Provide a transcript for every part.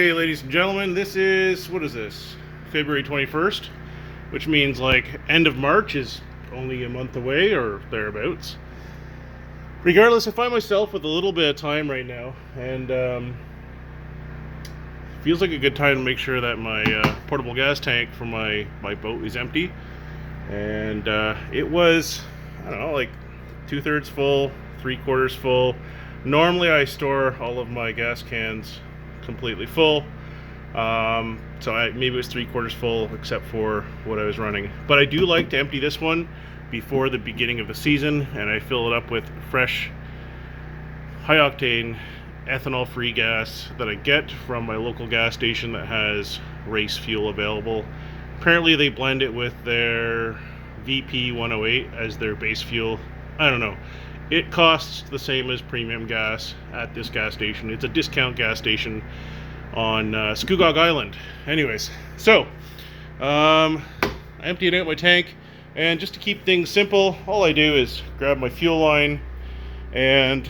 Hey ladies and gentlemen, this is, what is this, February 21st, which means like end of March is only a month away or thereabouts. Regardless, I find myself with a little bit of time right now, and feels like a good time to make sure that my portable gas tank for my boat is empty. And it was, I don't know, like 2/3 full, 3/4 full. Normally I store all of my gas cans completely full. Maybe it was 3/4 full except for what I was running. But I do like to empty this one before the beginning of the season, and I fill it up with fresh, high octane, ethanol free gas that I get from my local gas station that has race fuel available. Apparently they blend it with their VP 108 as their base fuel. I don't know. It costs the same as premium gas at this gas station. It's a discount gas station on Scugog Island. Anyways, so I emptied out my tank, and just to keep things simple, all I do is grab my fuel line and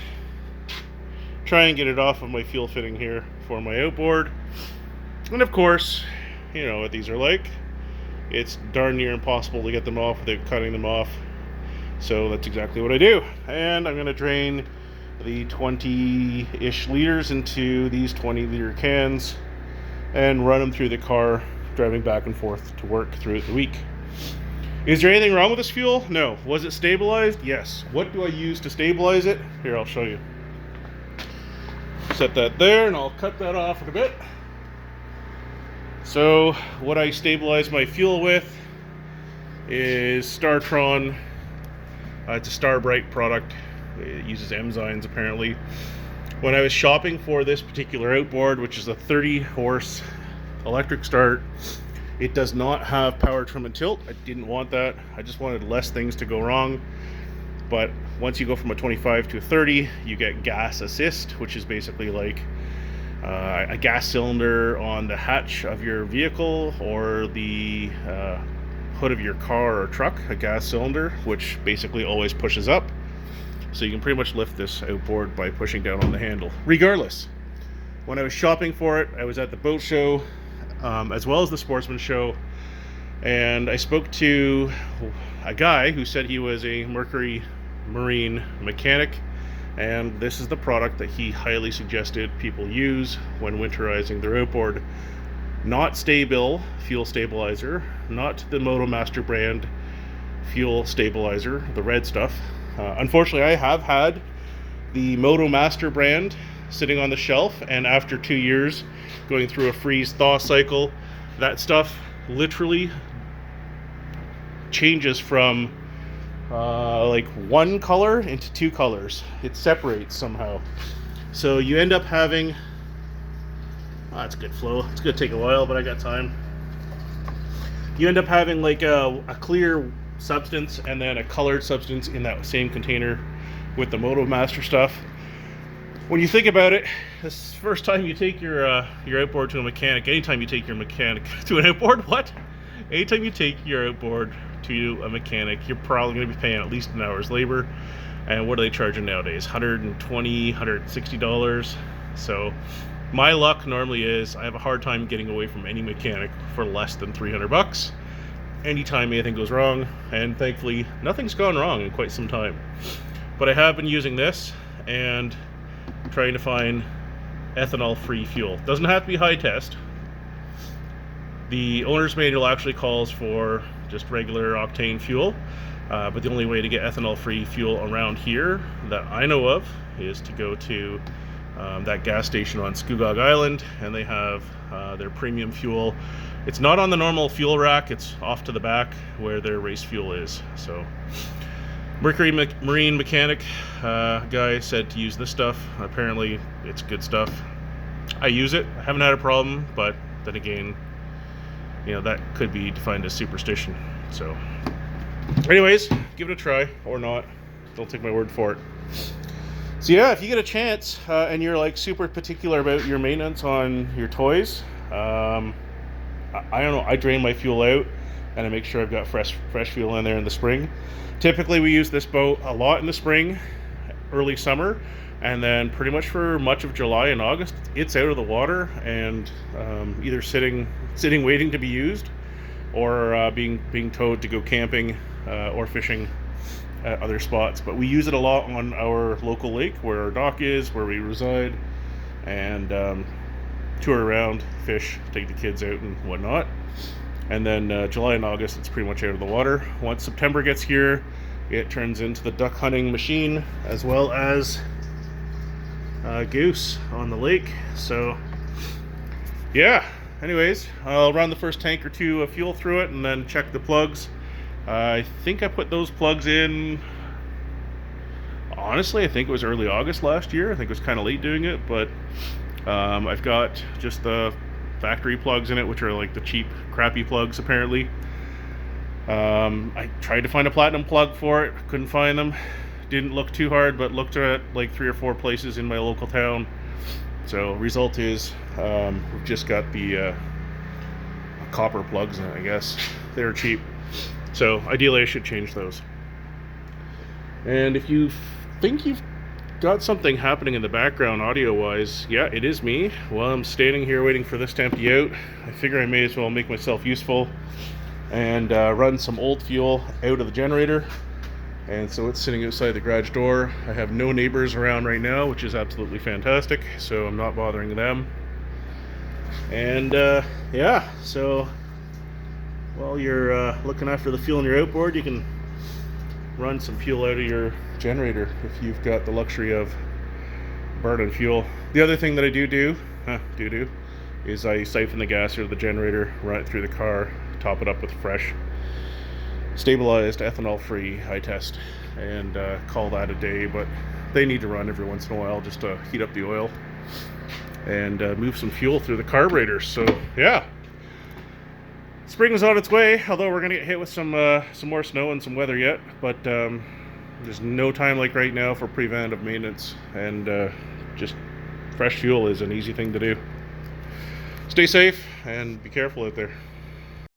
try and get it off of my fuel fitting here for my outboard. And of course, you know what these are like. It's darn near impossible to get them off without cutting them off. So that's exactly what I do. And I'm going to drain the 20-ish liters into these 20-liter cans and run them through the car, driving back and forth to work throughout the week. Is there anything wrong with this fuel? No. Was it stabilized? Yes. What do I use to stabilize it? Here, I'll show you. Set that there, and I'll cut that off in a bit. So what I stabilize my fuel with is Startron. It's a Starbright product. It uses enzymes apparently. When I was shopping for this particular outboard, which is a 30-horse electric start, it does not have power trim and tilt. I didn't want that. I just wanted less things to go wrong. But once you go from a 25 to a 30, you get gas assist, which is basically like a gas cylinder on the hatch of your vehicle or the hood of your car or truck, a gas cylinder, which basically always pushes up. So you can pretty much lift this outboard by pushing down on the handle. Regardless, when I was shopping for it, I was at the boat show as well as the sportsman show, and I spoke to a guy who said he was a Mercury Marine mechanic, and this is the product that he highly suggested people use when winterizing their outboard. Not Sta-Bil fuel stabilizer, not the MotoMaster brand fuel stabilizer, the red stuff. Unfortunately, I have had the MotoMaster brand sitting on the shelf, and after 2 years going through a freeze-thaw cycle, that stuff literally changes from like one color into two colors. It separates somehow. So you end up having, that's good flow. It's gonna take a while, but I got time. You end up having like a clear substance and then a colored substance in that same container with the MotoMaster stuff. When you think about it, this first time you take your outboard to a mechanic, anytime you take your mechanic to an outboard, what? Anytime you take your outboard to a mechanic, you're probably going to be paying at least an hour's labor. And what are they charging nowadays? $120, $160. So my luck normally is I have a hard time getting away from any mechanic for less than $300 anytime anything goes wrong, and thankfully nothing's gone wrong in quite some time. But I have been using this and trying to find ethanol free fuel. Doesn't have to be high test. The owner's manual actually calls for just regular octane fuel, but the only way to get ethanol free fuel around here that I know of is to go to that gas station on Scugog Island, and they have their premium fuel. It's not on the normal fuel rack, it's off to the back where their race fuel is. So Mercury Marine mechanic guy said to use this stuff. Apparently it's good stuff. I use it. I haven't had a problem, but then again, you know, that could be defined as superstition. So anyways, give it a try, or not. Don't take my word for it. So yeah, if you get a chance and you're like super particular about your maintenance on your toys, I don't know, I drain my fuel out and I make sure I've got fresh fuel in there in the spring. Typically we use this boat a lot in the spring early summer, and then pretty much for much of July and August, it's out of the water and either sitting waiting to be used, or being towed to go camping or fishing at other spots. But we use it a lot on our local lake where our dock is, where we reside, and tour around, fish, take the kids out and whatnot. And then July and August, it's pretty much out of the water. Once September gets here, it turns into the duck hunting machine, as well as goose on the lake. So yeah, anyways, I'll run the first tank or two of fuel through it and then check the plugs. I think I put those plugs in, honestly, I think it was early August last year. I think it was kind of late doing it, but I've got just the factory plugs in it, which are like the cheap, crappy plugs apparently. I tried to find a platinum plug for it, couldn't find them. Didn't look too hard, but looked at like 3 or 4 places in my local town. So result is we've just got the copper plugs in it, I guess. They're cheap. So ideally I should change those. And if you think you've got something happening in the background audio-wise, yeah, it is me. While I'm standing here waiting for this to empty out, I figure I may as well make myself useful and run some old fuel out of the generator. And so it's sitting outside the garage door. I have no neighbors around right now, which is absolutely fantastic, so I'm not bothering them. And yeah, so while you're looking after the fuel in your outboard, you can run some fuel out of your generator if you've got the luxury of burning fuel. The other thing that I do is I siphon the gas out of the generator, run it through the car, top it up with fresh stabilized ethanol-free high test, and call that a day. But they need to run every once in a while just to heat up the oil and move some fuel through the carburetor. So yeah, spring is on its way, although we're gonna get hit with some more snow and some weather yet. But there's no time like right now for preventative maintenance, and just fresh fuel is an easy thing to do. Stay safe and be careful out there.